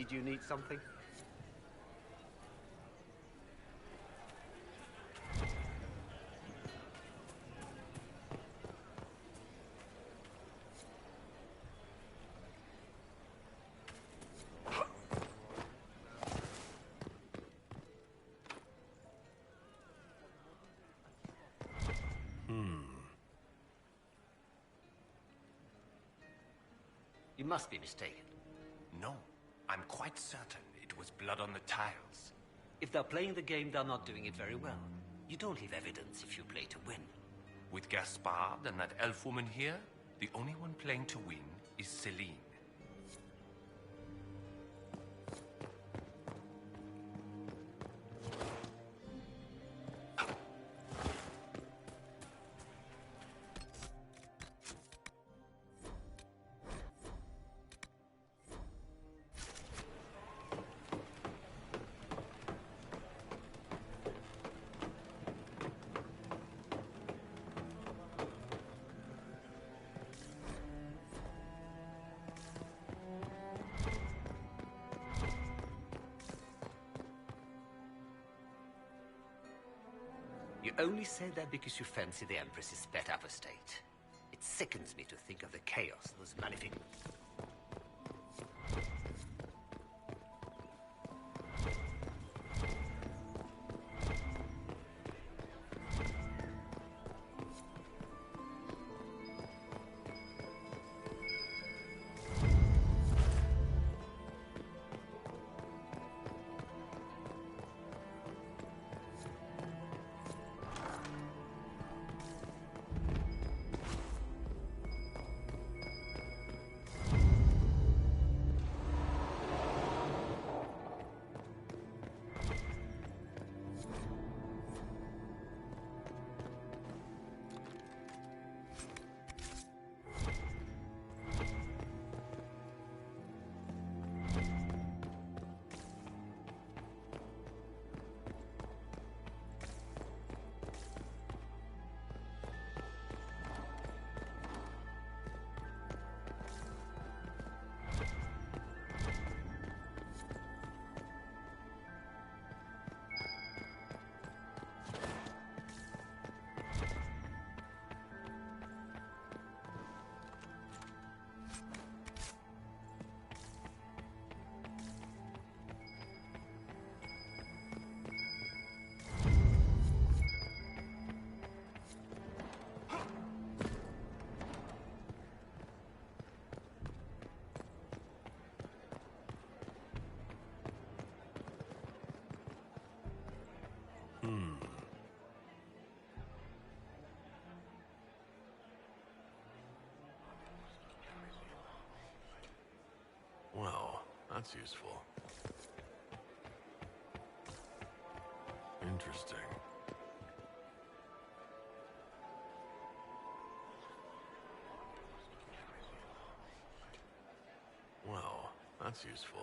Did you need something? You must be mistaken. No, I'm quite certain it was blood on the tiles. If they're playing the game, they're not doing it very well. You don't leave evidence if you play to win. With Gaspard and that elf woman here, the only one playing to win is Celine. You only say that because you fancy the Empress's pet apostate. It sickens me to think of the chaos those magnificent... Well, that's useful. Interesting. Well, that's useful.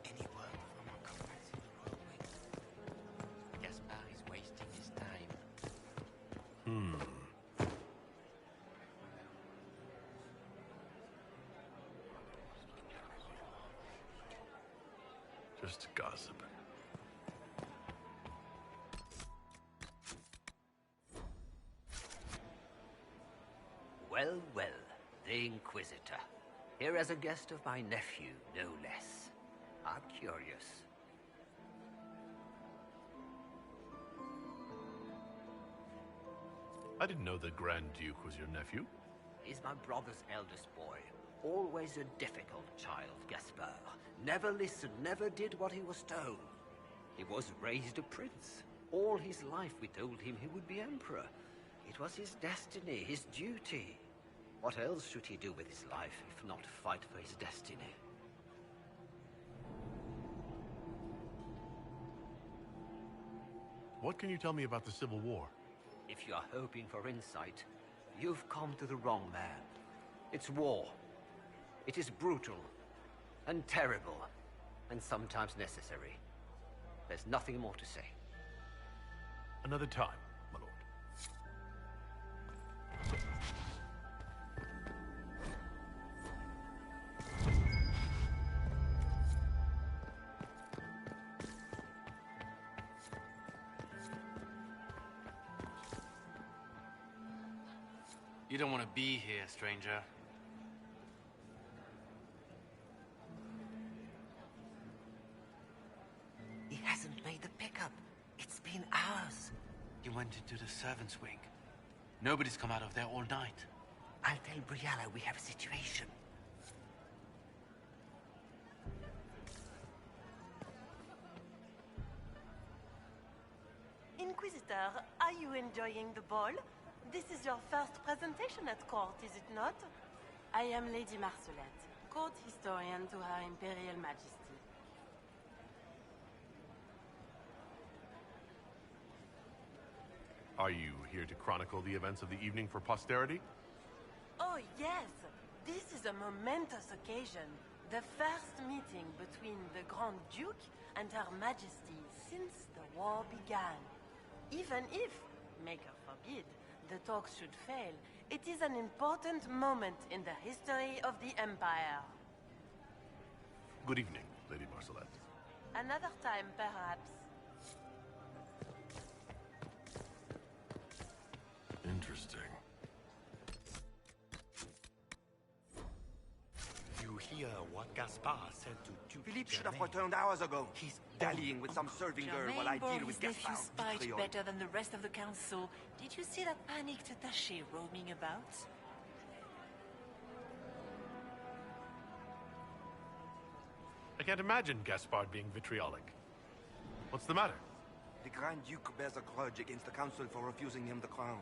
Any word from our contacts in the Royal Wing? Gaspard is wasting his time. Just gossip. Well, well, the Inquisitor. Here as a guest of my nephew, no less. I'm curious. I didn't know the Grand Duke was your nephew. He's my brother's eldest boy. Always a difficult child, Gaspard. Never listened, never did what he was told. He was raised a prince. All his life we told him he would be emperor. It was his destiny, his duty. What else should he do with his life if not fight for his destiny? What can you tell me about the Civil War? If you're hoping for insight, you've come to the wrong man. It's war. It is brutal, and terrible, and sometimes necessary. There's nothing more to say. Another time, my lord. You don't want to be here, stranger. He hasn't made the pickup. It's been hours. He went into the servants' wing. Nobody's come out of there all night. I'll tell Briala we have a situation. Inquisitor, are you enjoying the ball? This is your first presentation at court, is it not? I am Lady Marcelette, court historian to Her Imperial Majesty. Are you here to chronicle the events of the evening for posterity? Oh, yes. This is a momentous occasion. The first meeting between the Grand Duke and Her Majesty since the war began. Even if, Maker forbid, the talks should fail, it is an important moment in the history of the Empire. Good evening, Lady Marcelette. Another time, perhaps. Interesting. You hear what Gaspard said to Duke Philippe should have Germain? returned hours ago. He's dallying with some serving girl while I deal with nephew Gaspard spied vitriol. better than the rest of the council. Did you see that panicked attaché roaming about? I can't imagine Gaspard being vitriolic. What's the matter? The Grand Duke bears a grudge against the council for refusing him the crown.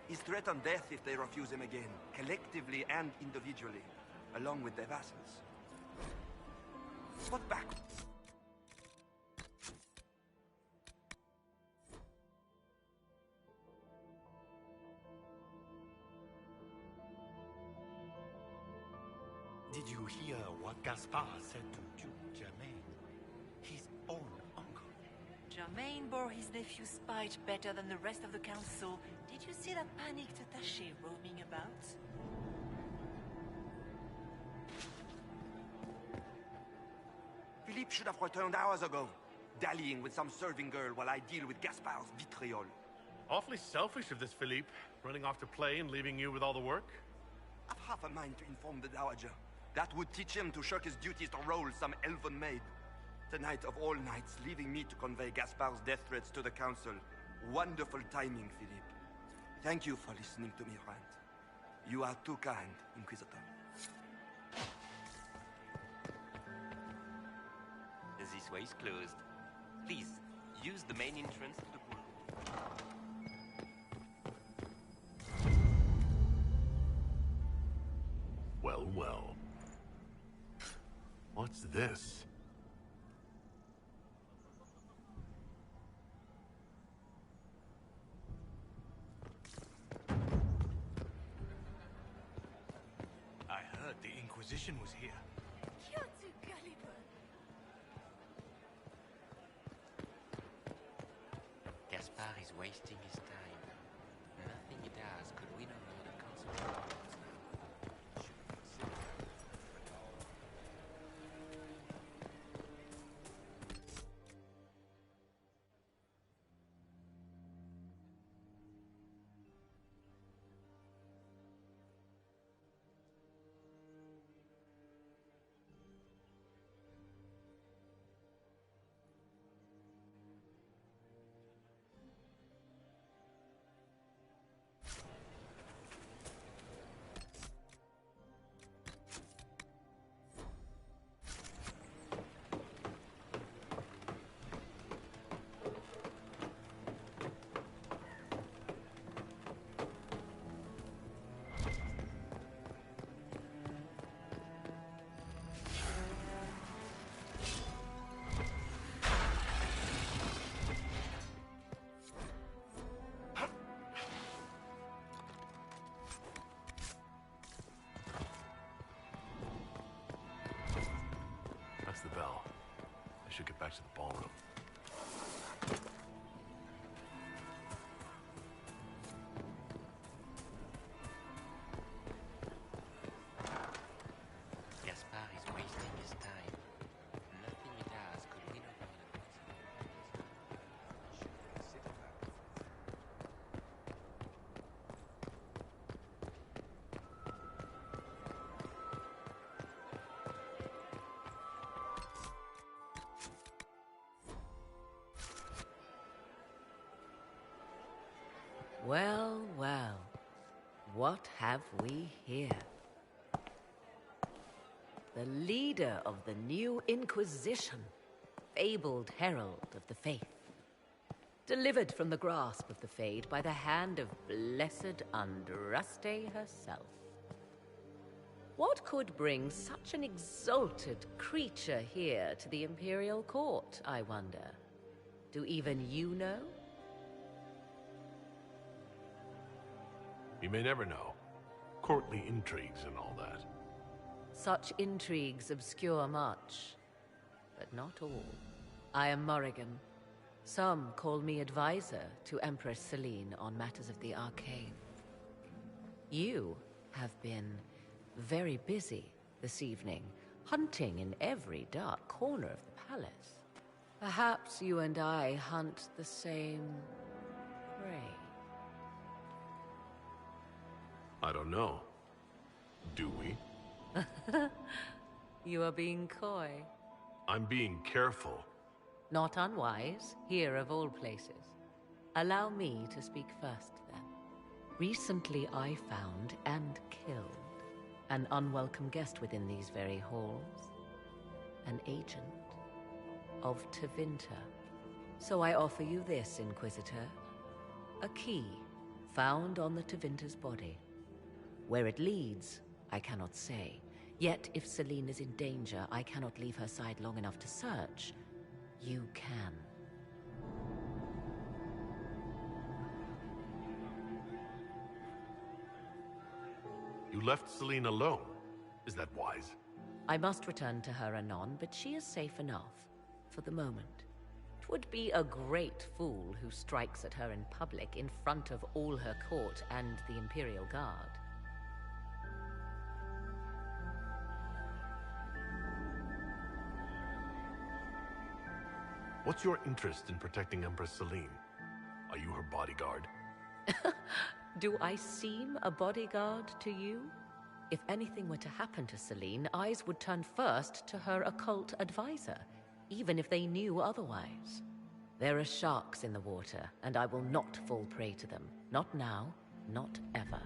He's threatened death if they refuse him again, collectively and individually, along with their vassals. What back? Did you hear what Gaspard said to Duke Germain? His own uncle. Germain bore his nephew spite better than the rest of the council. Did you see that panicked attaché roaming about? Philippe should have returned hours ago, dallying with some serving girl while I deal with Gaspard's vitriol. Awfully selfish of this Philippe, running off to play and leaving you with all the work. I've half a mind to inform the Dowager. That would teach him to shirk his duties to roll some elven maid. Tonight of all nights, leaving me to convey Gaspard's death threats to the council. Wonderful timing, Philippe. Thank you for listening to me rant. You are too kind, Inquisitor. This way is closed. Please, use the main entrance to the pool. Well, well. What's this? I heard the Inquisition was here. You're too gullible. Gaspard is wasting his time. Nothing he does could win over the council. That's the bell. I should get back to the ballroom. Gaspard is wasting his time. Nothing he does could win over the Well, well. What have we here? The leader of the new Inquisition, fabled herald of the faith. Delivered from the grasp of the Fade by the hand of blessed Andraste herself. What could bring such an exalted creature here to the Imperial Court, I wonder? Do even you know? You may never know. Courtly intrigues and all that. Such intrigues obscure much, but not all. I am Morrigan. Some call me advisor to Empress Celine on matters of the arcane. You have been very busy this evening, hunting in every dark corner of the palace. Perhaps you and I hunt the same prey. I don't know. Do we? You are being coy. I'm being careful. Not unwise, here of all places. Allow me to speak first, then. Recently I found and killed an unwelcome guest within these very halls. An agent of Tevinter. So I offer you this, Inquisitor. A key found on the Tevinter's body. Where it leads, I cannot say. Yet, if Celine is in danger, I cannot leave her side long enough to search. You can. You left Celine alone. Is that wise? I must return to her anon, but she is safe enough, for the moment. 'Twould be a great fool who strikes at her in public in front of all her court and the Imperial Guard. What's your interest in protecting Empress Celine? Are you her bodyguard? Do I seem a bodyguard to you? If anything were to happen to Celine, eyes would turn first to her occult advisor, even if they knew otherwise. There are sharks in the water, and I will not fall prey to them. Not now, not ever.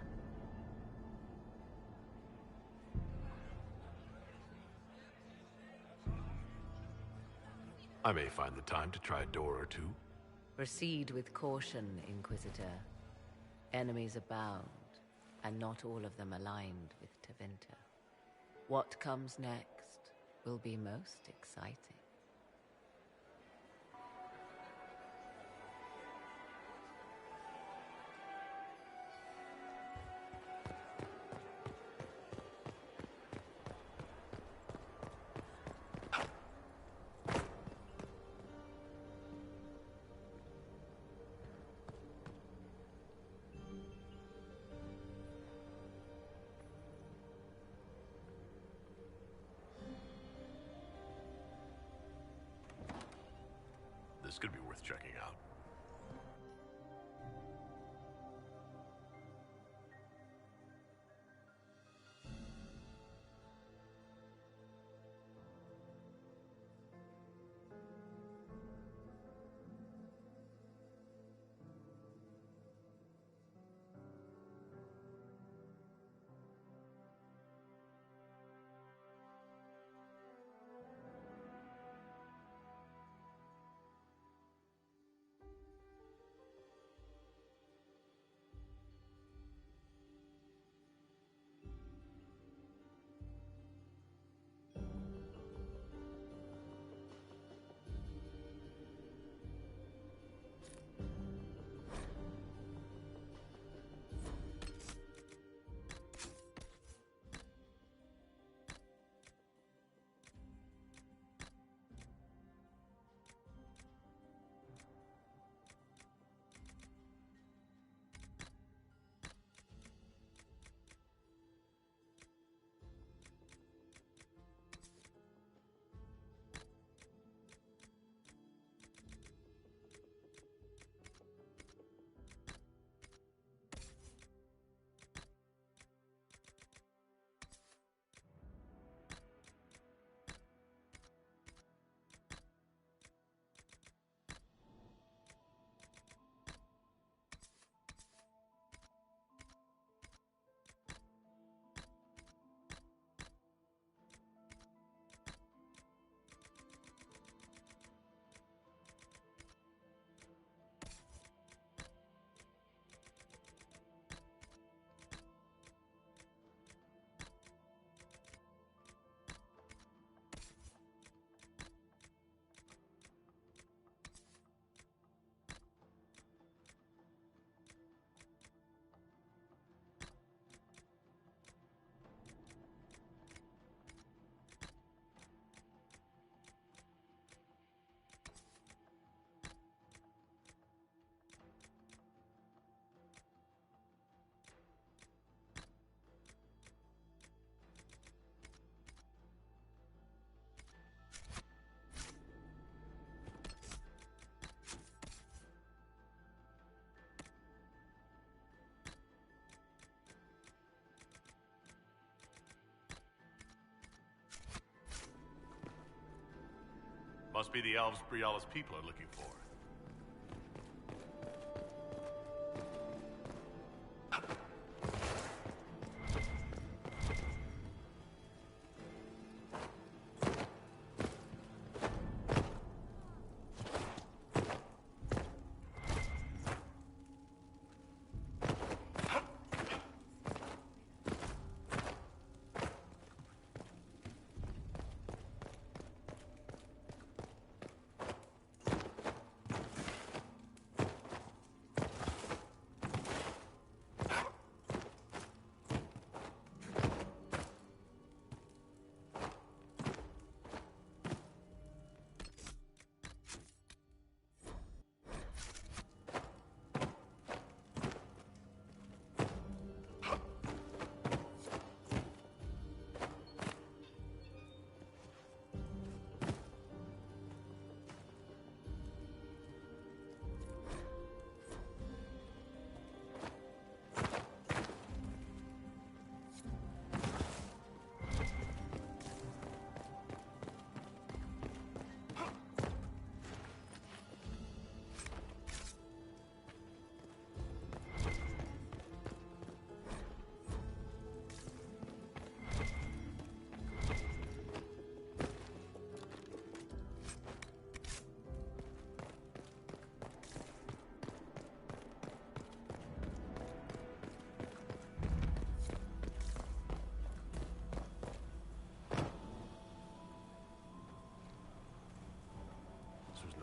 I may find the time to try a door or two. Proceed with caution, Inquisitor. Enemies abound, and not all of them aligned with Tevinter. What comes next will be most exciting. This could be worth checking out. Must be the elves Briala's people are looking for.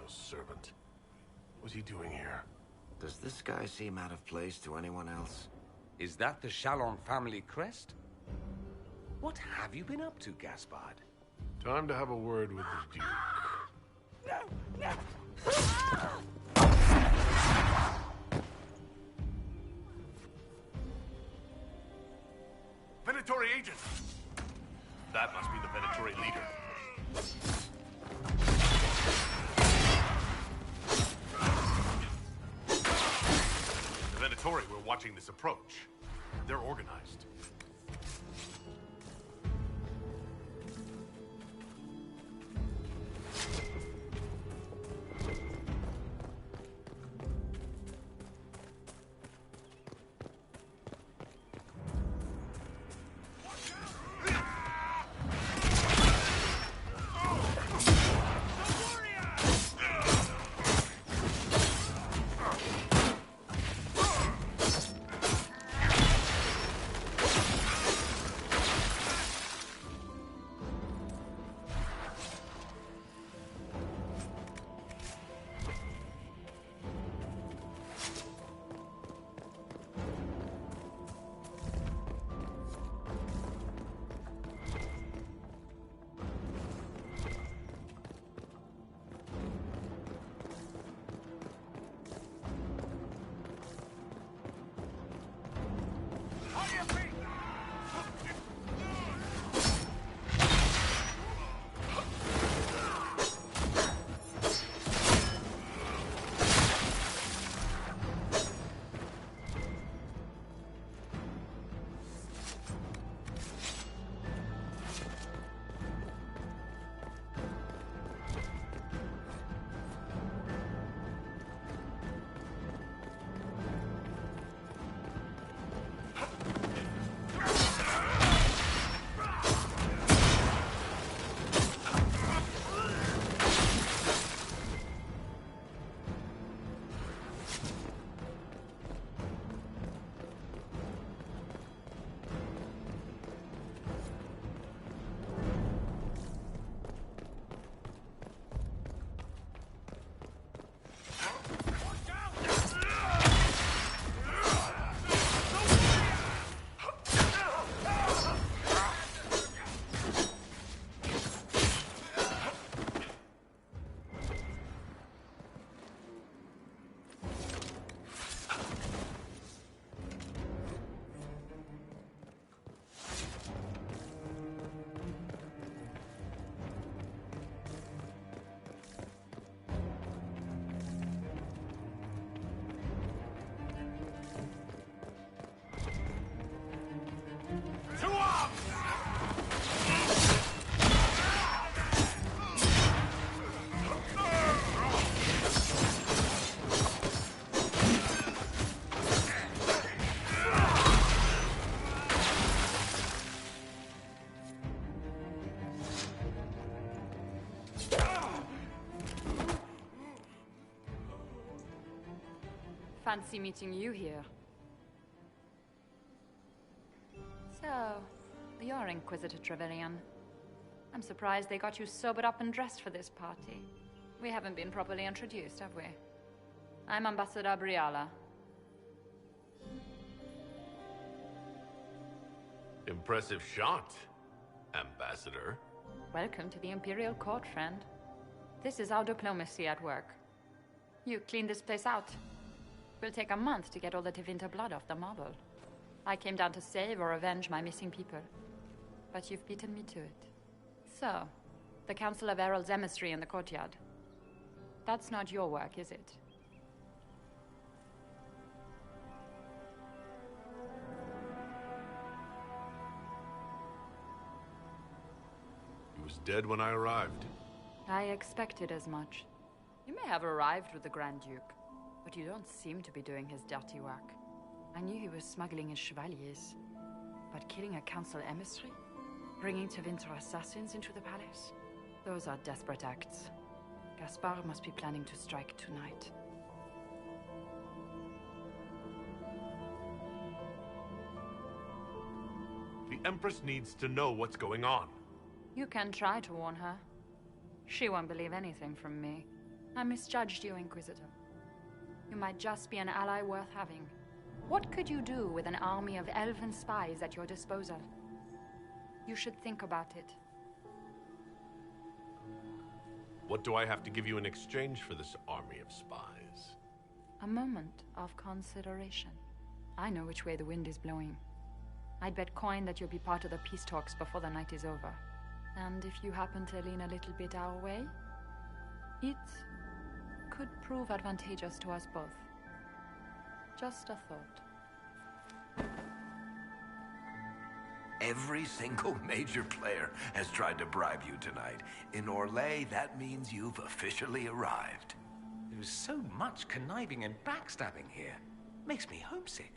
Servant. What's he doing here? Does this guy seem out of place to anyone else? Is that the Chalon family crest? What have you been up to, Gaspard? Time to have a word with the Duke. No! Venatori agent! That must be the Venatori leader. Venatori were watching this approach. They're organized. Fancy meeting you here. So, you're Inquisitor Trevelyan. I'm surprised they got you sobered up and dressed for this party. We haven't been properly introduced, have we? I'm Ambassador Briala. Impressive shot, Ambassador. Welcome to the Imperial Court, friend. This is our diplomacy at work. You clean this place out. Will take a month to get all the Tevinter blood off the marble. I came down to save or avenge my missing people. But you've beaten me to it. So, the Council of Herald's emissary in the courtyard. That's not your work, is it? He was dead when I arrived. I expected as much. You may have arrived with the Grand Duke, but you don't seem to be doing his dirty work. I knew he was smuggling his chevaliers. But killing a council emissary? Bringing Tevinter assassins into the palace? Those are desperate acts. Gaspard must be planning to strike tonight. The Empress needs to know what's going on. You can try to warn her. She won't believe anything from me. I misjudged you, Inquisitor. You might just be an ally worth having. What could you do with an army of elven spies at your disposal? You should think about it. What do I have to give you in exchange for this army of spies? A moment of consideration. I know which way the wind is blowing. I'd bet coin that you'll be part of the peace talks before the night is over. And if you happen to lean a little bit our way, it could prove advantageous to us both. Just a thought. Every single major player has tried to bribe you tonight. In Orlais, that means you've officially arrived. There's so much conniving and backstabbing here. Makes me homesick.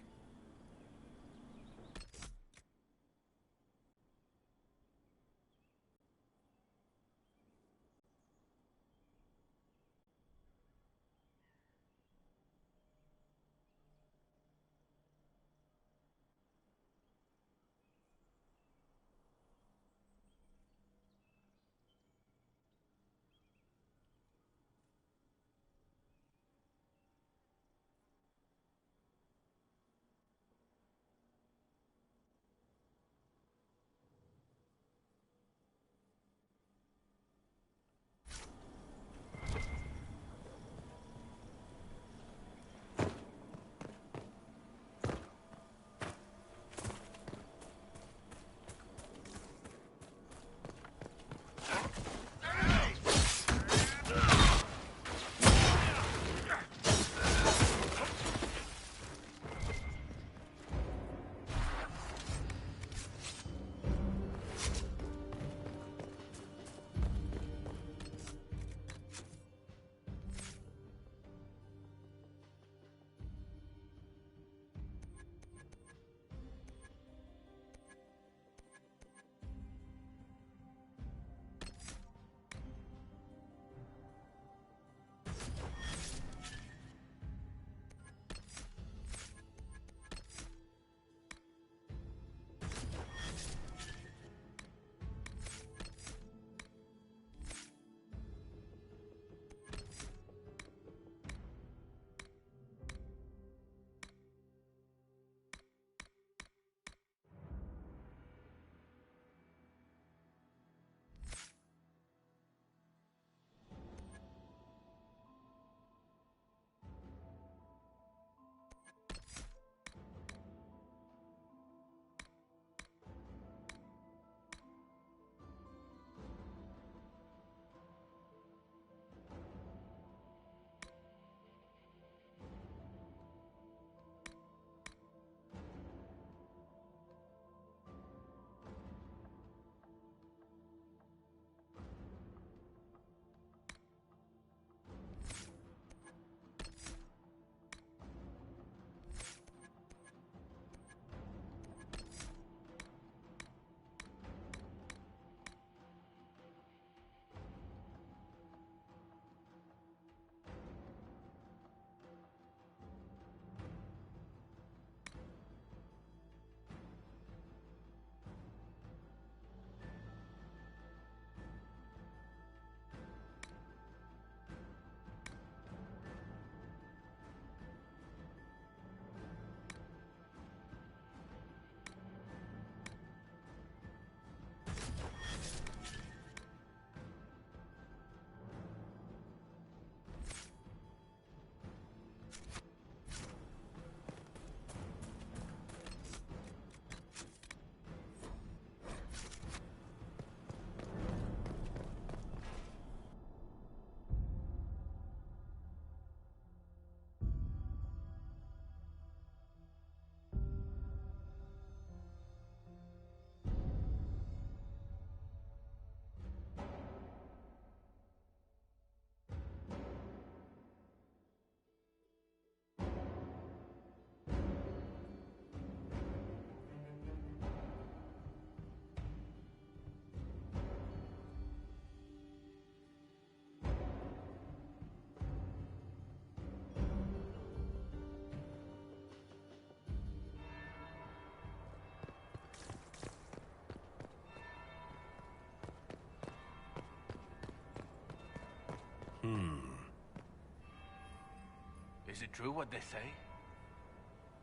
Is it true what they say?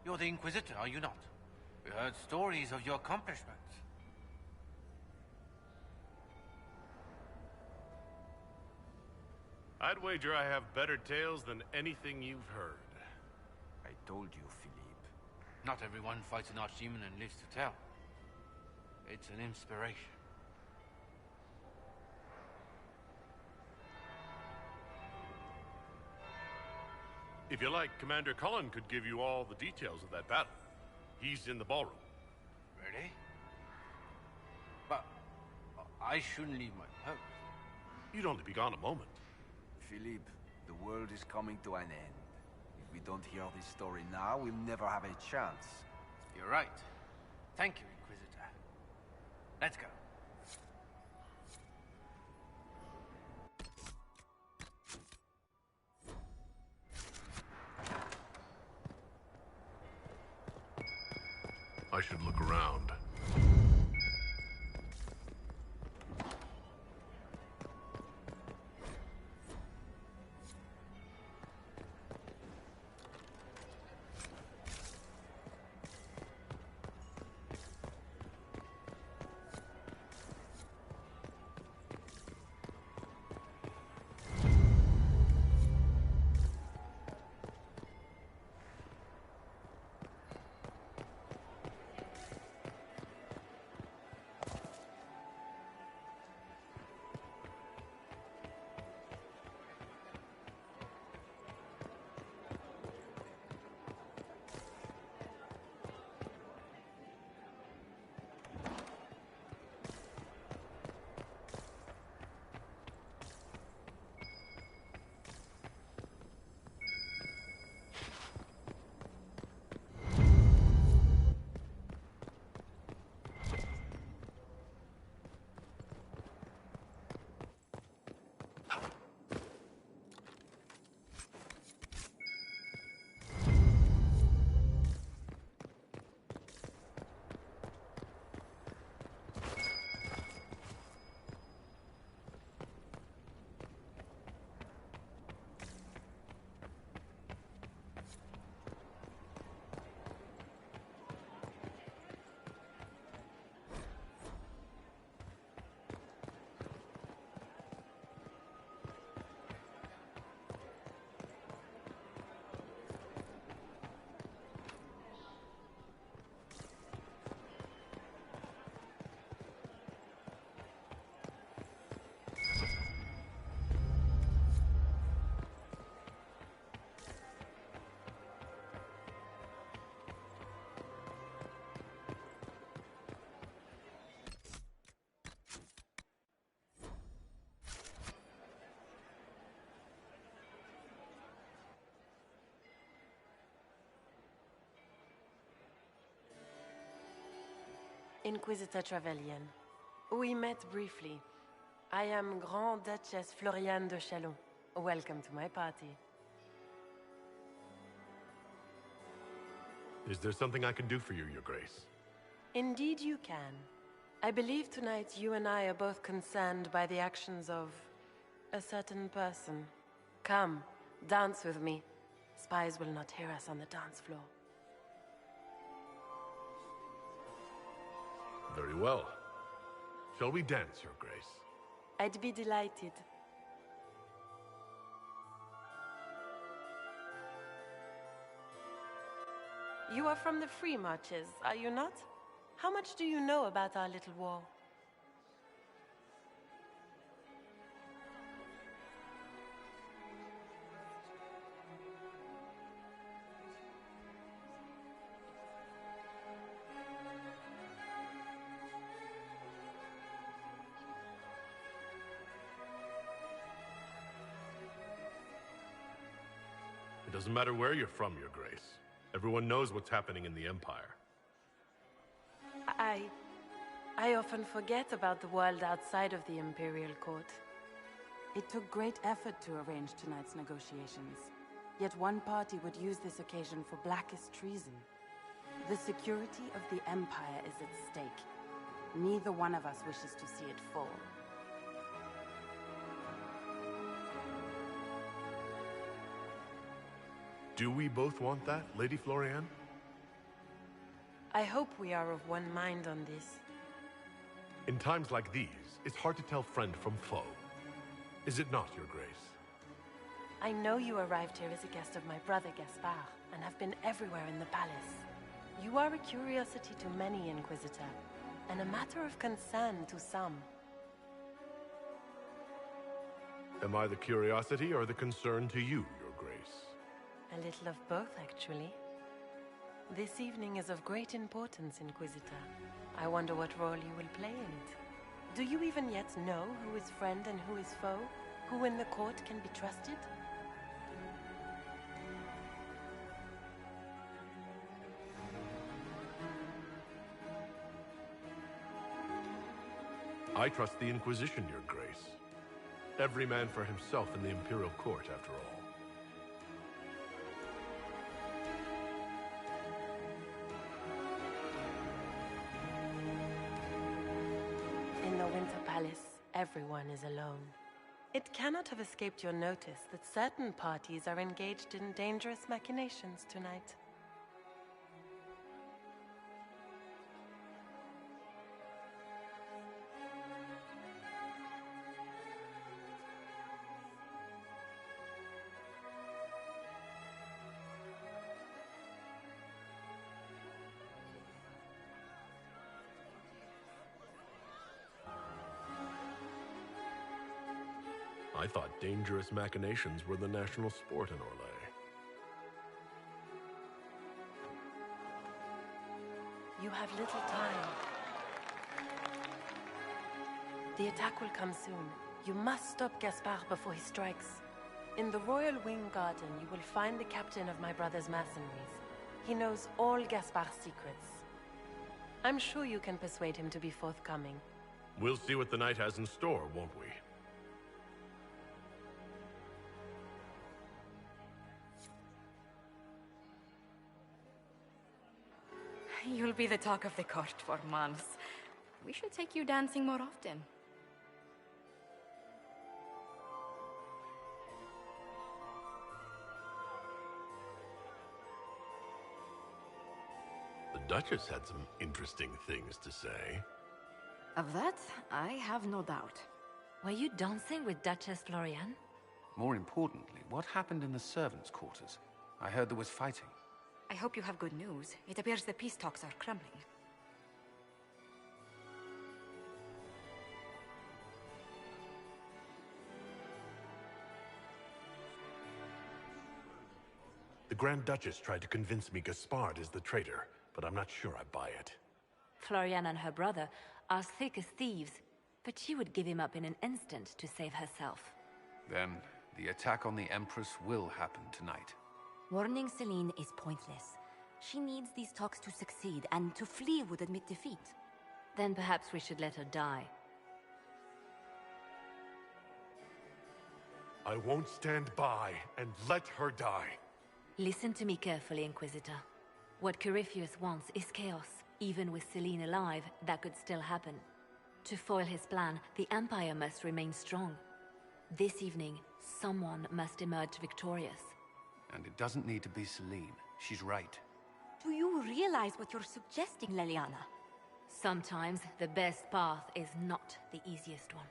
You're the Inquisitor, are you not? We heard stories of your accomplishments. I'd wager I have better tales than anything you've heard. I told you, Philippe. Not everyone fights an archdemon and lives to tell. It's an inspiration. If you like, Commander Cullen could give you all the details of that battle. He's in the ballroom. Really? But I shouldn't leave my post. You'd only be gone a moment. Philippe, the world is coming to an end. If we don't hear this story now, we'll never have a chance. You're right. Thank you, Inquisitor. Let's go. I should look around. Inquisitor Trevelyan. We met briefly. I am Grand Duchess Floriane de Chalon. Welcome to my party. Is there something I can do for you, Your Grace? Indeed you can. I believe tonight you and I are both concerned by the actions of a certain person. Come, dance with me. Spies will not hear us on the dance floor. Very well. Shall we dance, Your Grace? I'd be delighted. You are from the Free Marches, are you not? How much do you know about our little war? It doesn't matter where you're from, Your Grace. Everyone knows what's happening in the Empire. I often forget about the world outside of the Imperial Court. It took great effort to arrange tonight's negotiations. Yet one party would use this occasion for blackest treason. The security of the Empire is at stake. Neither one of us wishes to see it fall. Do we both want that, Lady Florian? I hope we are of one mind on this. In times like these, it's hard to tell friend from foe. Is it not, Your Grace? I know you arrived here as a guest of my brother Gaspard, and have been everywhere in the palace. You are a curiosity to many, Inquisitor, and a matter of concern to some. Am I the curiosity or the concern to you, Your Grace? A little of both, actually. This evening is of great importance, Inquisitor. I wonder what role you will play in it. Do you even yet know who is friend and who is foe? Who in the court can be trusted? I trust the Inquisition, Your Grace. Every man for himself in the Imperial Court, after all. In the Winter Palace, everyone is alone. It cannot have escaped your notice that certain parties are engaged in dangerous machinations tonight. I thought dangerous machinations were the national sport in Orlais. You have little time. The attack will come soon. You must stop Gaspard before he strikes. In the Royal Wing Garden, you will find the captain of my brother's mercenaries. He knows all Gaspard's secrets. I'm sure you can persuade him to be forthcoming. We'll see what the night has in store, won't we? You'll be the talk of the court for months. We should take you dancing more often. The Duchess had some interesting things to say. Of that, I have no doubt. Were you dancing with Duchess Florian? More importantly, what happened in the servants' quarters? I heard there was fighting. I hope you have good news. It appears the peace talks are crumbling. The Grand Duchess tried to convince me Gaspard is the traitor, but I'm not sure I buy it. Florian and her brother are thick as thieves, but she would give him up in an instant to save herself. Then, the attack on the Empress will happen tonight. Warning Celine is pointless. She needs these talks to succeed, and to flee would admit defeat. Then perhaps we should let her die. I won't stand by and let her die. Listen to me carefully, Inquisitor. What Corypheus wants is chaos. Even with Celine alive, that could still happen. To foil his plan, the Empire must remain strong. This evening, someone must emerge victorious. And it doesn't need to be Celine. She's right. Do you realize what you're suggesting, Leliana? Sometimes the best path is not the easiest one.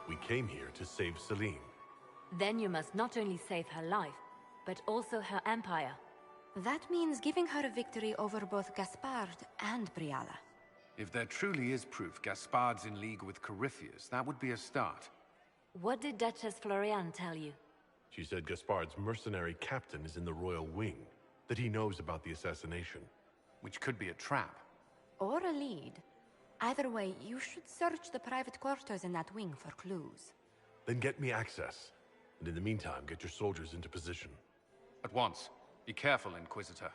We came here to save Celine. Then you must not only save her life, but also her empire. That means giving her a victory over both Gaspard and Briala. If there truly is proof Gaspard's in league with Corypheus, that would be a start. What did Duchess Florian tell you? She said Gaspard's mercenary captain is in the Royal Wing, that he knows about the assassination. Which could be a trap. Or a lead. Either way, you should search the private quarters in that wing for clues. Then get me access. And in the meantime, get your soldiers into position. At once. Be careful, Inquisitor.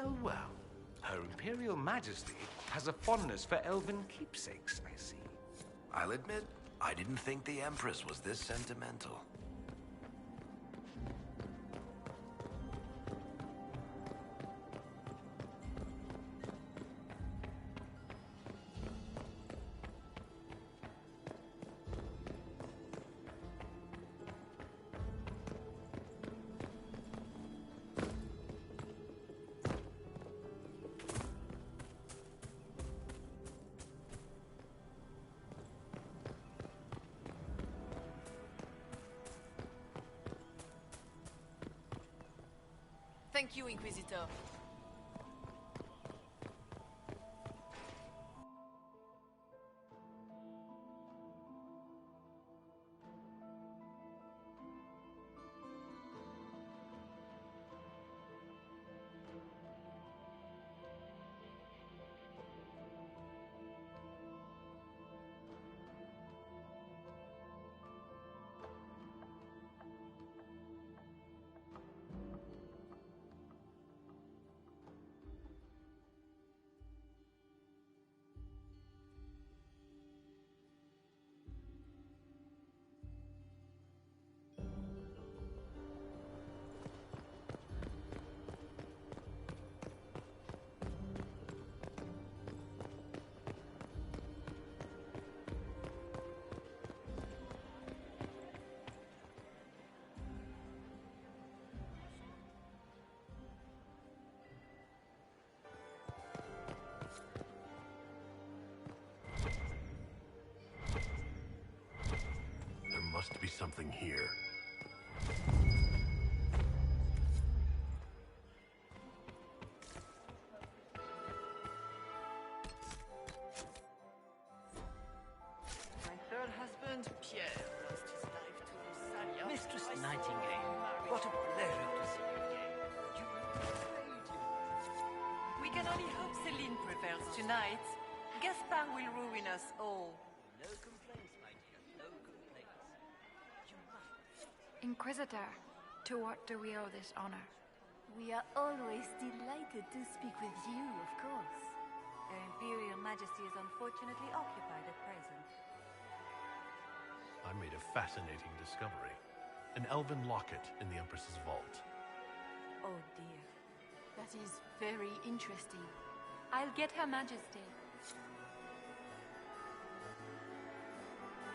Well, well. Her Imperial Majesty has a fondness for elven keepsakes, I see. I'll admit, I didn't think the Empress was this sentimental. Thank you, Inquisitor. Must be something here. My third husband, Pierre, lost his life to Rosalia. Mistress Nightingale, what a pleasure to see you again. You betrayed you. We can only hope Celine prevails tonight. Gaspard will ruin us all. No complaints, my dear, no complaints. You must... Inquisitor, to what do we owe this honor? We are always delighted to speak with you, of course. Her Imperial Majesty is unfortunately occupied at present. I made a fascinating discovery. An elven locket in the Empress's vault. Oh dear. That is very interesting. I'll get Her Majesty.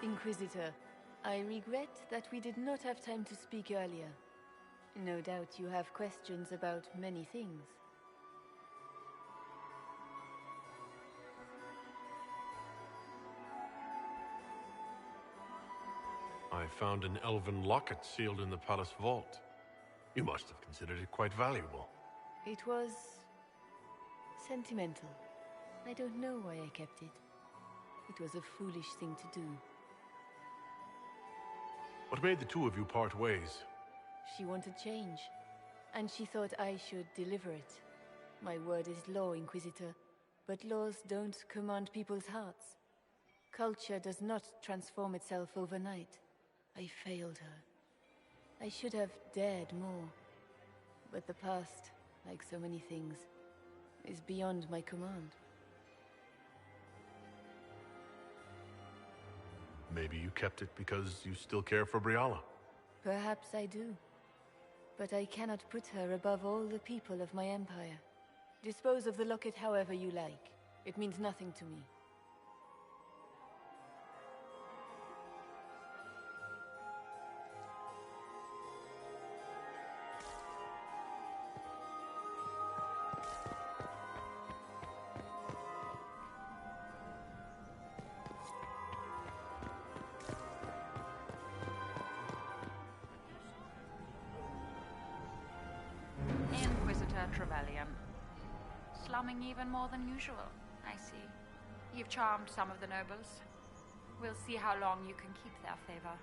Inquisitor, I regret that we did not have time to speak earlier. No doubt you have questions about many things. I found an elven locket sealed in the palace vault. You must have considered it quite valuable. It was... sentimental. I don't know why I kept it. It was a foolish thing to do. What made the two of you part ways? She wanted change, and she thought I should deliver it. My word is law, Inquisitor, but laws don't command people's hearts. Culture does not transform itself overnight. I failed her. I should have dared more. But the past, like so many things, is beyond my command. Maybe you kept it because you still care for Briala. Perhaps I do. But I cannot put her above all the people of my empire. Dispose of the locket however you like. It means nothing to me. Inquisitor Trevelyan. Slumming even more than usual, I see. You've charmed some of the nobles. We'll see how long you can keep their favor.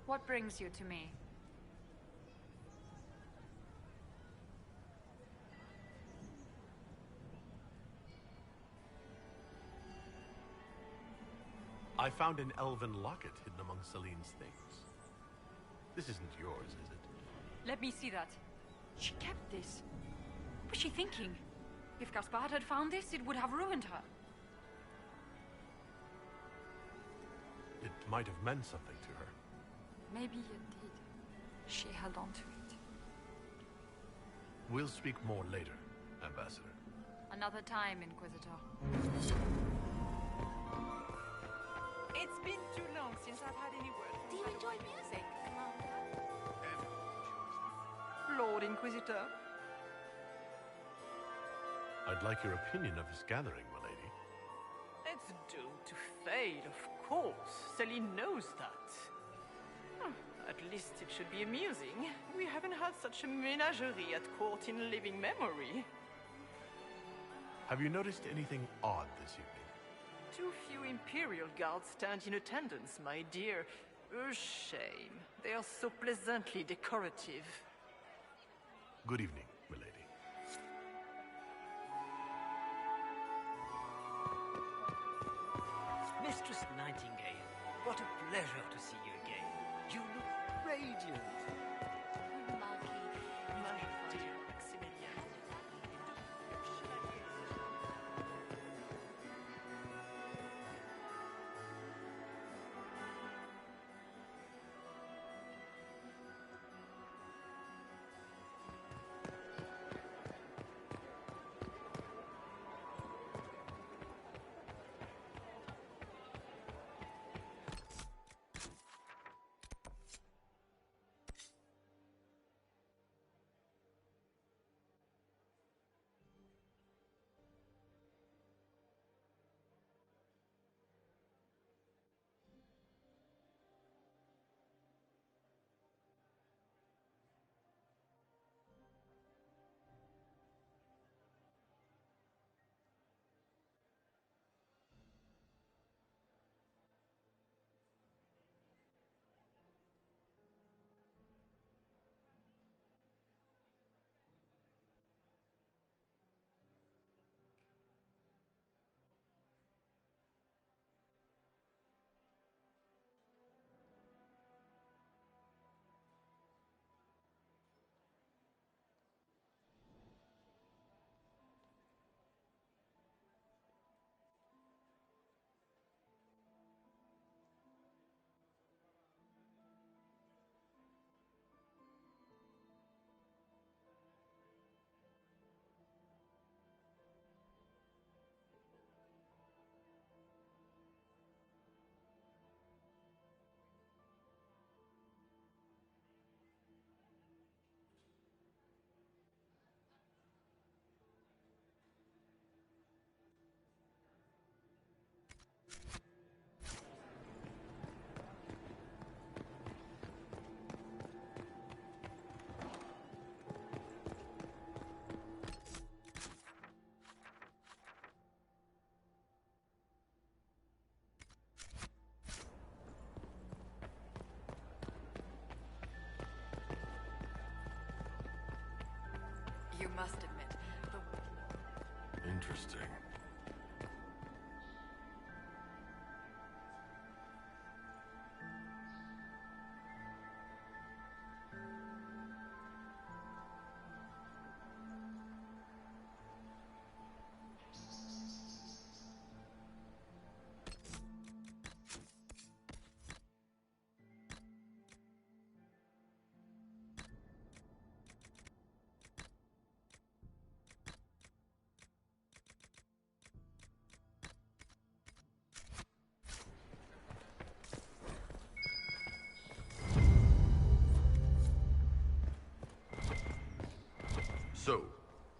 What brings you to me? I found an elven locket hidden among Celine's things. This isn't yours, is it? Let me see that. She kept this. What was she thinking? If Gaspard had found this, it would have ruined her. It might have meant something to her. Maybe it did. She held on to it. We'll speak more later, Ambassador. Another time, Inquisitor. It's been too long since I've had any word. Do you enjoy music, Commander? Lord Inquisitor. I'd like your opinion of this gathering, milady. It's doomed to fade, of course. Celine knows that. At least it should be amusing. We haven't had such a menagerie at court in living memory. Have you noticed anything odd this evening? Too few Imperial guards stand in attendance, my dear. A shame. They are so pleasantly decorative. Good evening, milady. Mistress Nightingale, what a pleasure to see you again. You look radiant. My dear Maximilian. You must admit, Interesting. So,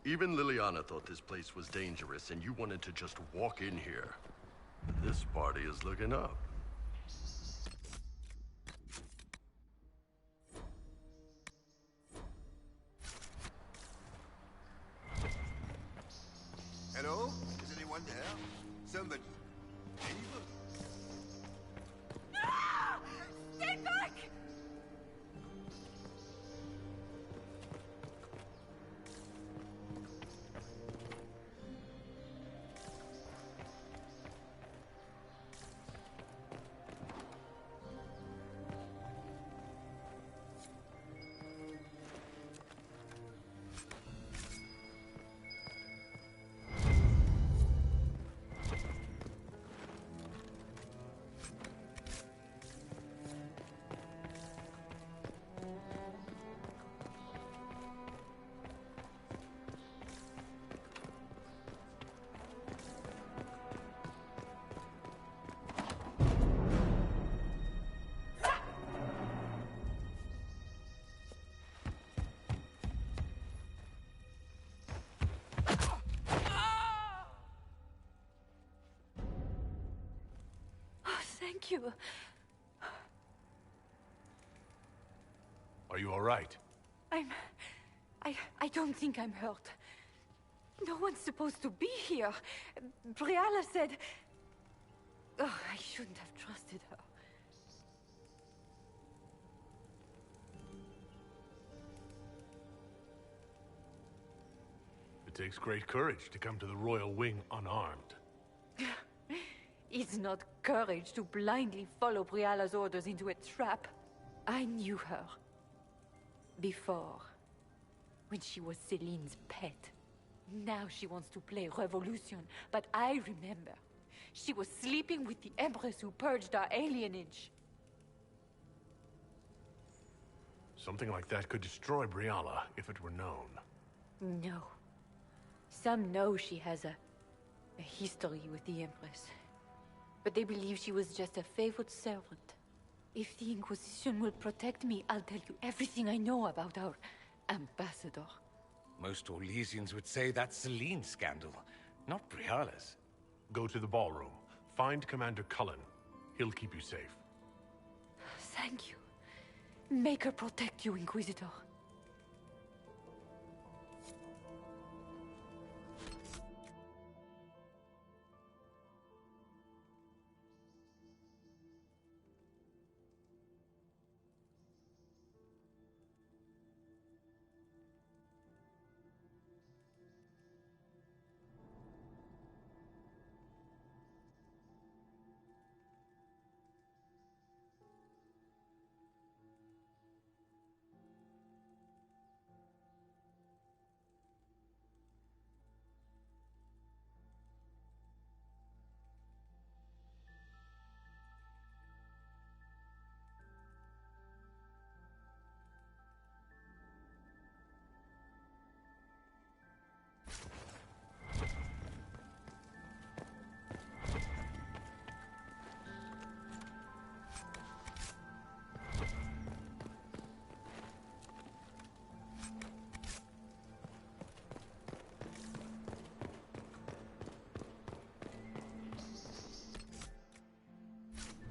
even Liliana thought this place was dangerous and you wanted to just walk in here. This party is looking up. Hello? Is anyone there? Somebody. Anyone? Ah! Stay back! Thank you. Are you all right? I don't think I'm hurt. No one's supposed to be here. Briala said... Oh, I shouldn't have trusted her. It takes great courage to come to the Royal Wing unarmed. It's not courage to blindly follow Briala's orders into a trap. I knew her. Before. When she was Celine's pet. Now she wants to play revolution, but I remember. She was sleeping with the Empress who purged our alienage. Something like that could destroy Briala if it were known. No. Some know she has a history with the Empress. But they believe she was just a favored servant. If the Inquisition will protect me, I'll tell you everything I know about our ambassador. Most Orlesians would say that's Celine's scandal, not Briala's. Go to the ballroom. Find Commander Cullen. He'll keep you safe. Thank you. Make her protect you, Inquisitor.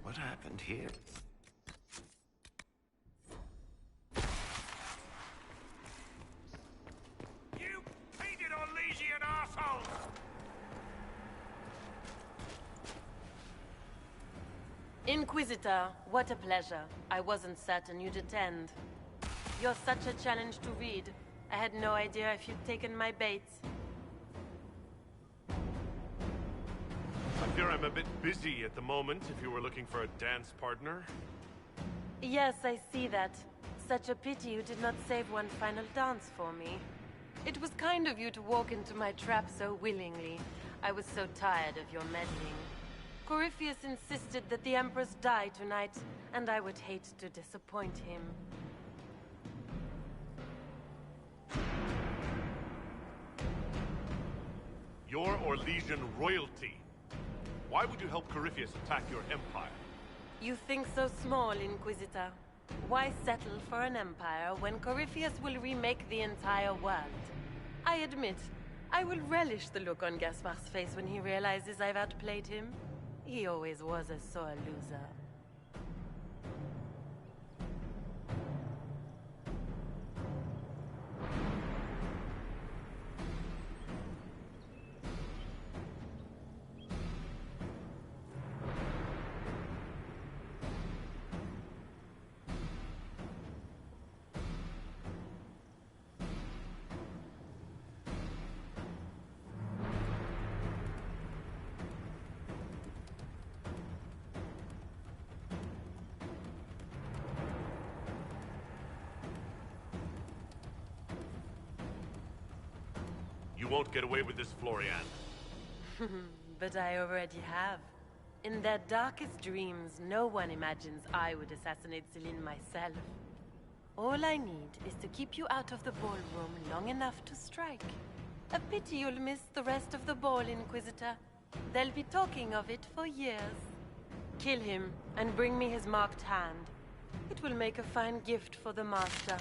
What happened here? You painted Orlesian assholes! Inquisitor, what a pleasure. I wasn't certain you'd attend. You're such a challenge to read. I had no idea if you'd taken my bait. I fear I'm a bit busy at the moment if you were looking for a dance partner. Yes, I see that. Such a pity you did not save one final dance for me. It was kind of you to walk into my trap so willingly. I was so tired of your meddling. Corypheus insisted that the Empress die tonight, and I would hate to disappoint him. You're Orlesian royalty. Why would you help Corypheus attack your empire? You think so small, Inquisitor. Why settle for an empire when Corypheus will remake the entire world? I admit, I will relish the look on Gaspar's face when he realizes I've outplayed him. He always was a sore loser. You won't get away with this, Florian. But I already have. In their darkest dreams, no one imagines I would assassinate Celine myself. All I need is to keep you out of the ballroom long enough to strike. A pity you'll miss the rest of the ball, Inquisitor. They'll be talking of it for years. Kill him, and bring me his marked hand. It will make a fine gift for the Master.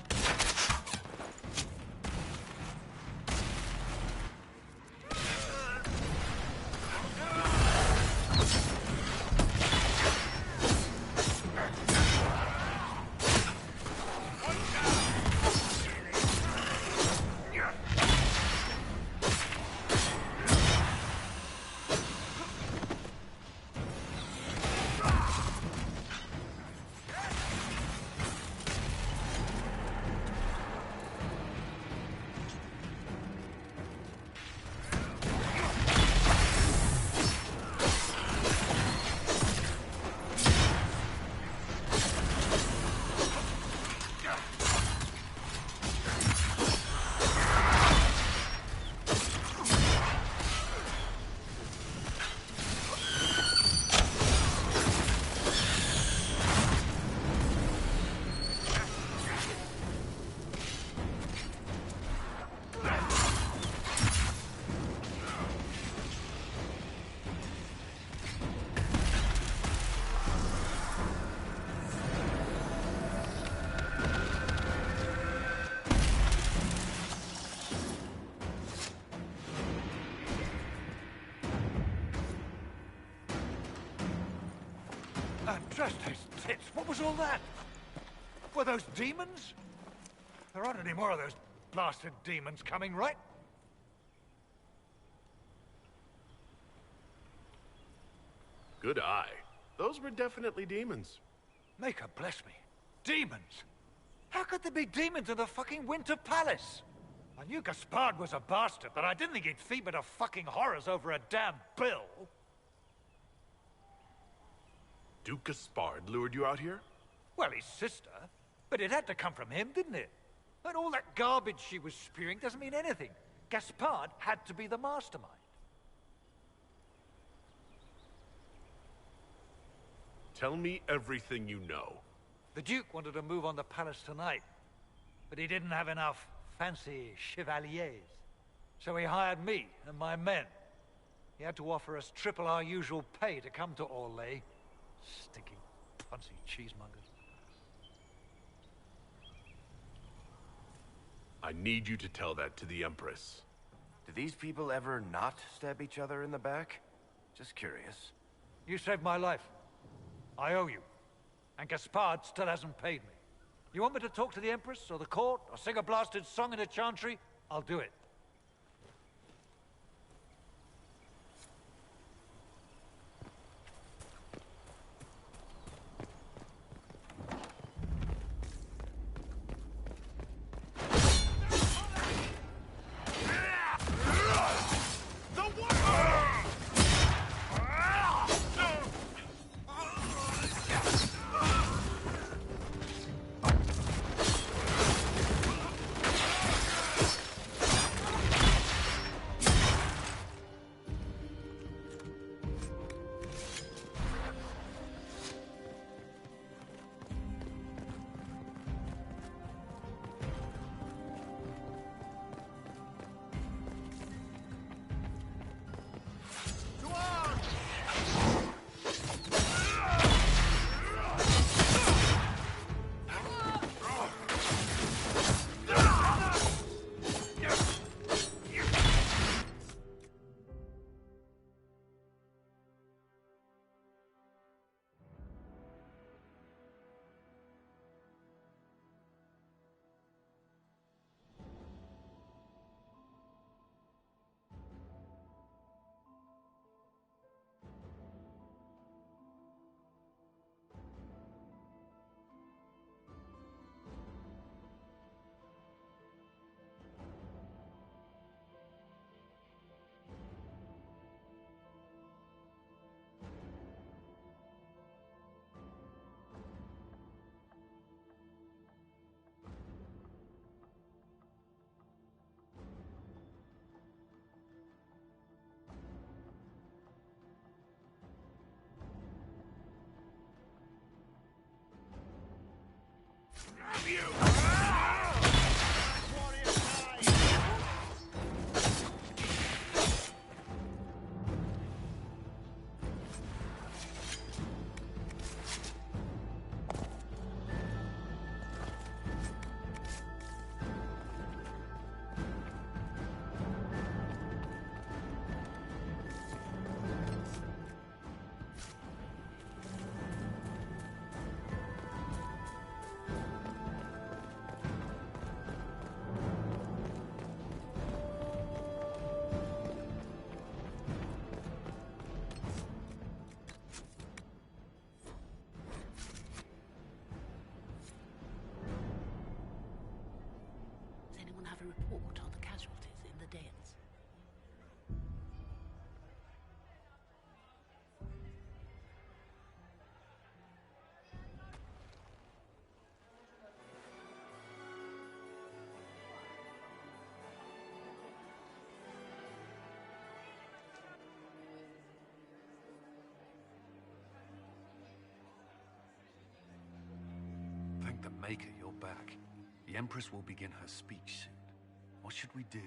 Trust those tits. What was all that? Were those demons? There aren't any more of those blasted demons coming, right? Good eye. Those were definitely demons. Maker bless me. Demons? How could there be demons in the fucking Winter Palace? I knew Gaspard was a bastard, but I didn't think he'd feed me to fucking horrors over a damn bill. Duke Gaspard lured you out here? Well, his sister. But it had to come from him, didn't it? And all that garbage she was spewing doesn't mean anything. Gaspard had to be the mastermind. Tell me everything you know. The Duke wanted to move on the palace tonight, but he didn't have enough fancy chevaliers. So he hired me and my men. He had to offer us triple our usual pay to come to Orlais. Stinking, punsy cheesemongers. I need you to tell that to the Empress. Do these people ever not stab each other in the back? Just curious. You saved my life. I owe you. And Gaspard still hasn't paid me. You want me to talk to the Empress or the court or sing a blasted song in a chantry? I'll do it. report on the casualties in the dens. Thank the Maker you're back. The Empress will begin her speech soon. What should we do?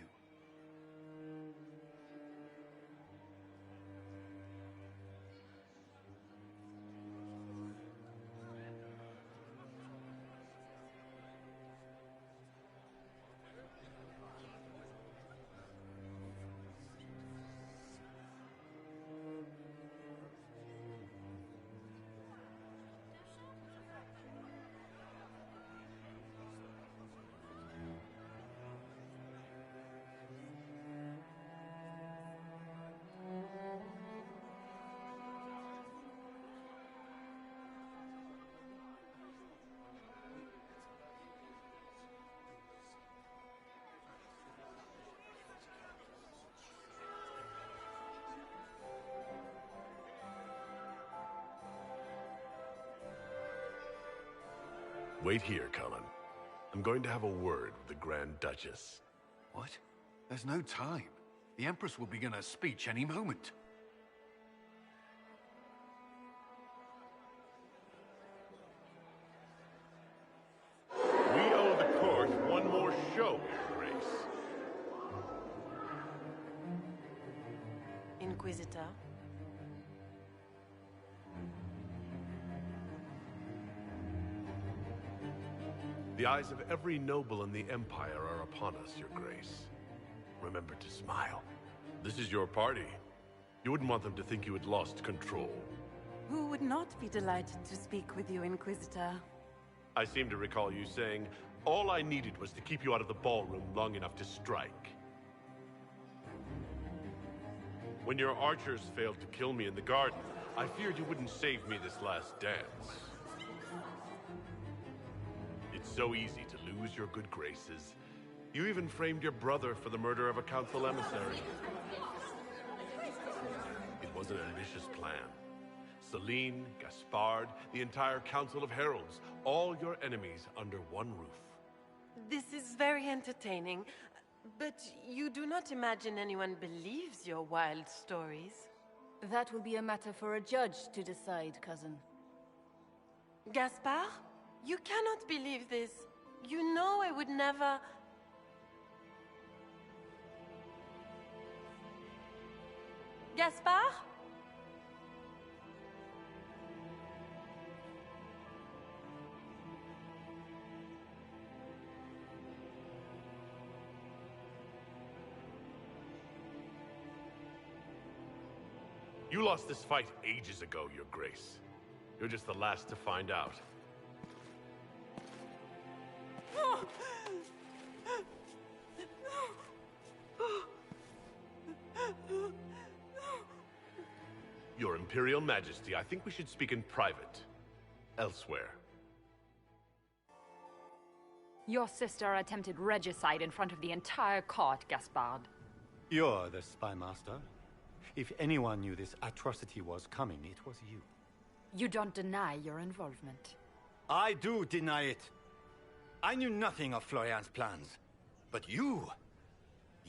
Wait here, Cullen. I'm going to have a word with the Grand Duchess. What? There's no time. The Empress will begin her speech any moment. We owe the court one more show, Your Grace. Inquisitor? The eyes of every noble in the Empire are upon us, Your Grace. Remember to smile. This is your party. You wouldn't want them to think you had lost control. Who would not be delighted to speak with you, Inquisitor? I seem to recall you saying, all I needed was to keep you out of the ballroom long enough to strike. When your archers failed to kill me in the garden, I feared you wouldn't save me this last dance. It's so easy to lose your good graces. You even framed your brother for the murder of a council emissary. It was an ambitious plan. Celine, Gaspard, the entire Council of Heralds, all your enemies under one roof. This is very entertaining, but you do not imagine anyone believes your wild stories? That will be a matter for a judge to decide, cousin. Gaspard? You cannot believe this. You know I would never... Gaspard? You lost this fight ages ago, Your Grace. You're just the last to find out. Your Imperial Majesty, I think we should speak in private. Elsewhere. Your sister attempted regicide in front of the entire court, Gaspard. You're the spy master. If anyone knew this atrocity was coming, it was you. You don't deny your involvement. I do deny it. I knew nothing of Florian's plans. But you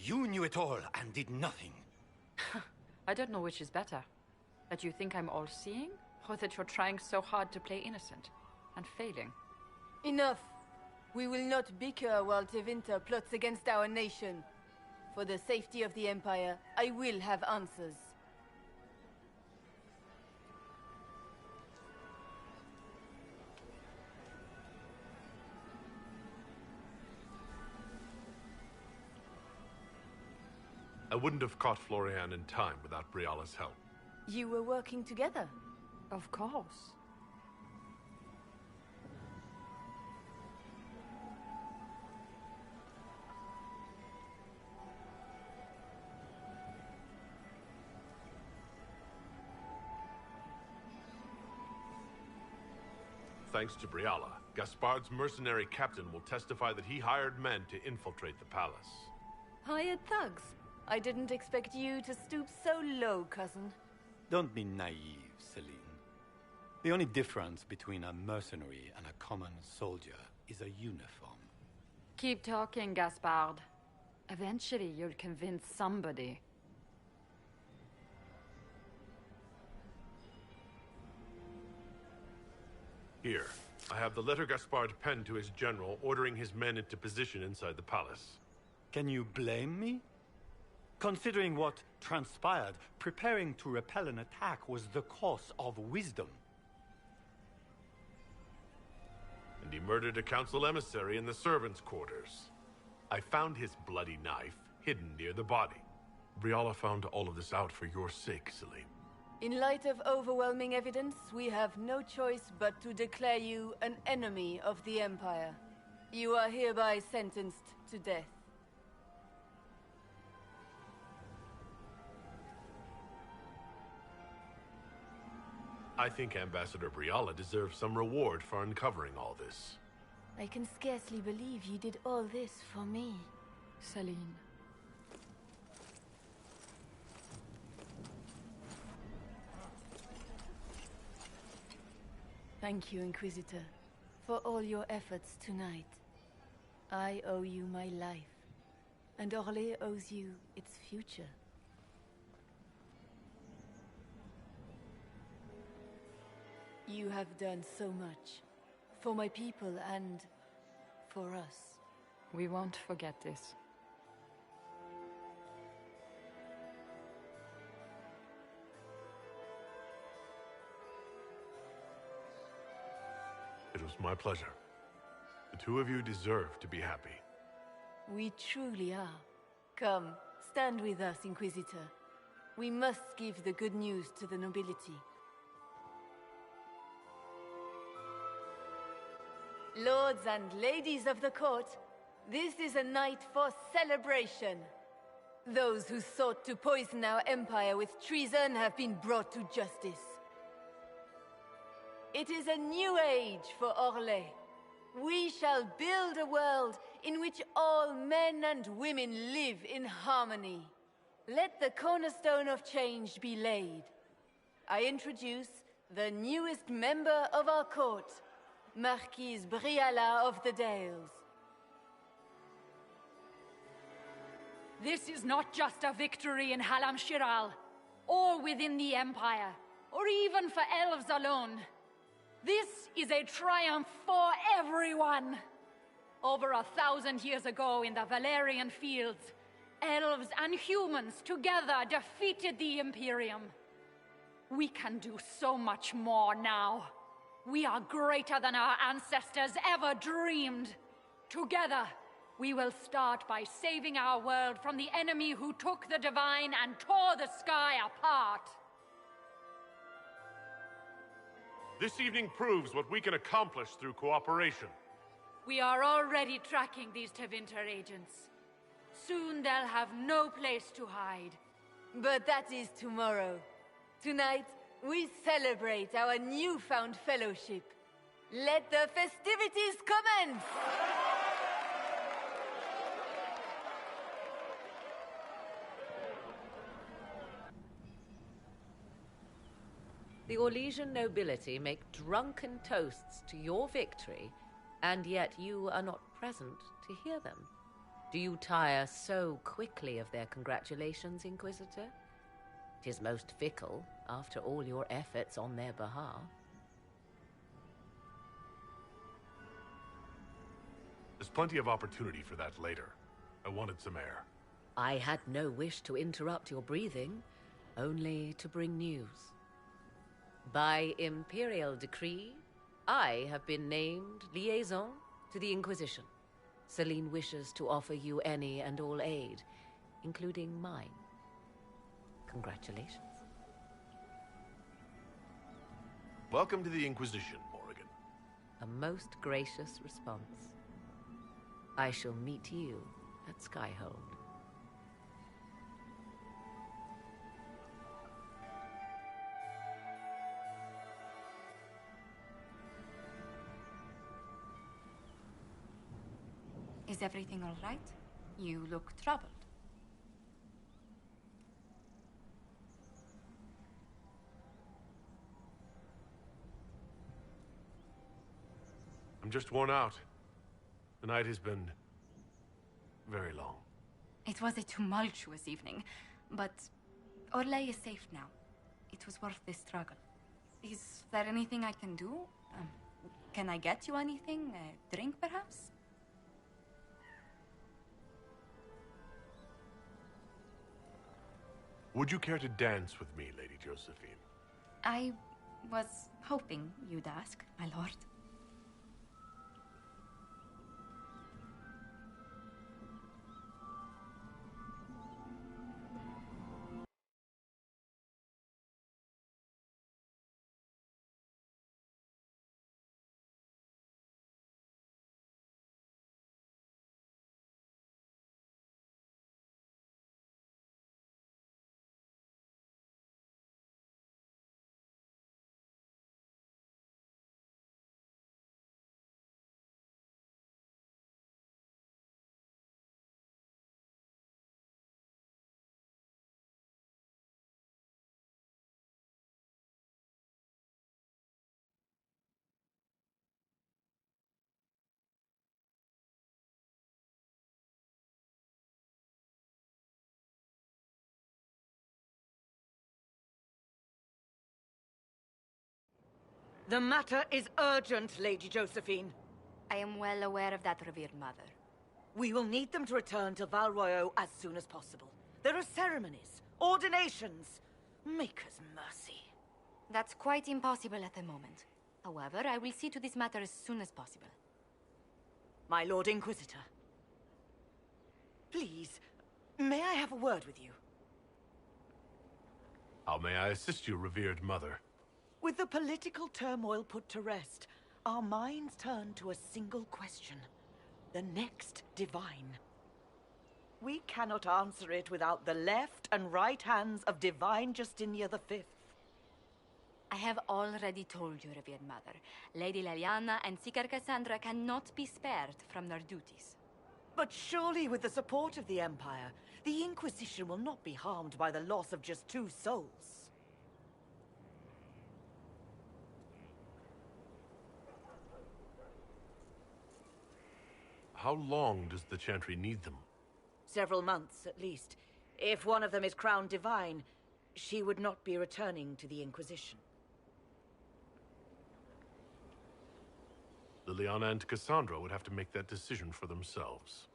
knew it all and did nothing. I don't know which is better. That you think I'm all-seeing, or that you're trying so hard to play innocent and failing? Enough! We will not bicker while Tevinter plots against our nation. For the safety of the Empire, I will have answers. I wouldn't have caught Florian in time without Briala's help. You were working together? Of course. Thanks to Briala, Gaspard's mercenary captain will testify that he hired men to infiltrate the palace. Hired thugs? I didn't expect you to stoop so low, cousin. Don't be naive, Celine. The only difference between a mercenary and a common soldier is a uniform. Keep talking, Gaspard. Eventually, you'll convince somebody. Here, I have the letter Gaspard penned to his general ordering his men into position inside the palace. Can you blame me? Considering what transpired, preparing to repel an attack was the course of wisdom. And he murdered a council emissary in the servants' quarters. I found his bloody knife hidden near the body. Briala found all of this out for your sake, Celine. In light of overwhelming evidence, we have no choice but to declare you an enemy of the Empire. You are hereby sentenced to death. I think Ambassador Briala deserves some reward for uncovering all this. I can scarcely believe you did all this for me. Celine. Thank you, Inquisitor. for all your efforts tonight. I owe you my life, and Orlais owes you its future. You have done so much, for my people and for us. We won't forget this. It was my pleasure. The two of you deserve to be happy. We truly are. Come, stand with us, Inquisitor. We must give the good news to the nobility. Lords and ladies of the court, this is a night for celebration. Those who sought to poison our empire with treason have been brought to justice. It is a new age for Orlais. We shall build a world in which all men and women live in harmony. Let the cornerstone of change be laid. I introduce the newest member of our court, Marquise Briala of the Dales. This is not just a victory in Halam Shiral, or within the Empire, or even for elves alone. This is a triumph for everyone! Over 1,000 years ago in the Valerian fields, elves and humans together defeated the Imperium. We can do so much more now. We are greater than our ancestors ever dreamed. Together, we will start by saving our world from the enemy who took the Divine and tore the sky apart. This evening proves what we can accomplish through cooperation. We are already tracking these Tevinter agents. Soon they'll have no place to hide. But that is tomorrow. Tonight, we celebrate our newfound fellowship. Let the festivities commence! The Orlesian nobility make drunken toasts to your victory, and yet you are not present to hear them. Do you tire so quickly of their congratulations, Inquisitor? It is most fickle, after all your efforts on their behalf. There's plenty of opportunity for that later. I wanted some air. I had no wish to interrupt your breathing, only to bring news. By Imperial decree, I have been named liaison to the Inquisition. Celine wishes to offer you any and all aid, including mine. Congratulations. Welcome to the Inquisition, Morrigan. A most gracious response. I shall meet you at Skyhold. Is everything all right? You look troubled. I'm just worn out. The night has been very long. It was a tumultuous evening, but Orlais is safe now. It was worth the struggle. Is there anything I can do? Can I get you anything? A drink, perhaps? Would you care to dance with me, Lady Josephine? I was hoping you'd ask, my lord. The matter is urgent, Lady Josephine. I am well aware of that, revered mother. We will need them to return to Val Royeaux as soon as possible. There are ceremonies, ordinations. Maker's mercy. That's quite impossible at the moment. However, I will see to this matter as soon as possible. My Lord Inquisitor. Please, may I have a word with you? How may I assist you, revered mother? With the political turmoil put to rest, our minds turn to a single question. The next divine. We cannot answer it without the left and right hands of Divine Justinia V. I have already told you, revered mother. Lady Leliana and Seeker Cassandra cannot be spared from their duties. But surely with the support of the Empire, the Inquisition will not be harmed by the loss of just 2 souls. How long does the Chantry need them? Several months, at least. If one of them is crowned divine, she would not be returning to the Inquisition. Liliana and Cassandra would have to make that decision for themselves.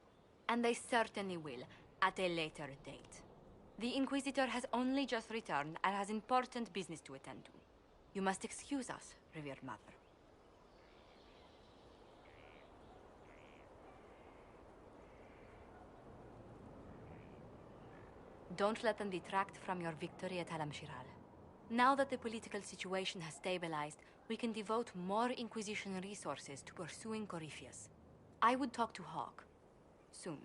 And they certainly will, at a later date. The Inquisitor has only just returned and has important business to attend to. You must excuse us, revered mother. Don't let them detract from your victory at Halam-Shiral. Now that the political situation has stabilized, we can devote more Inquisition resources to pursuing Corypheus. I would talk to Hawk. Soon.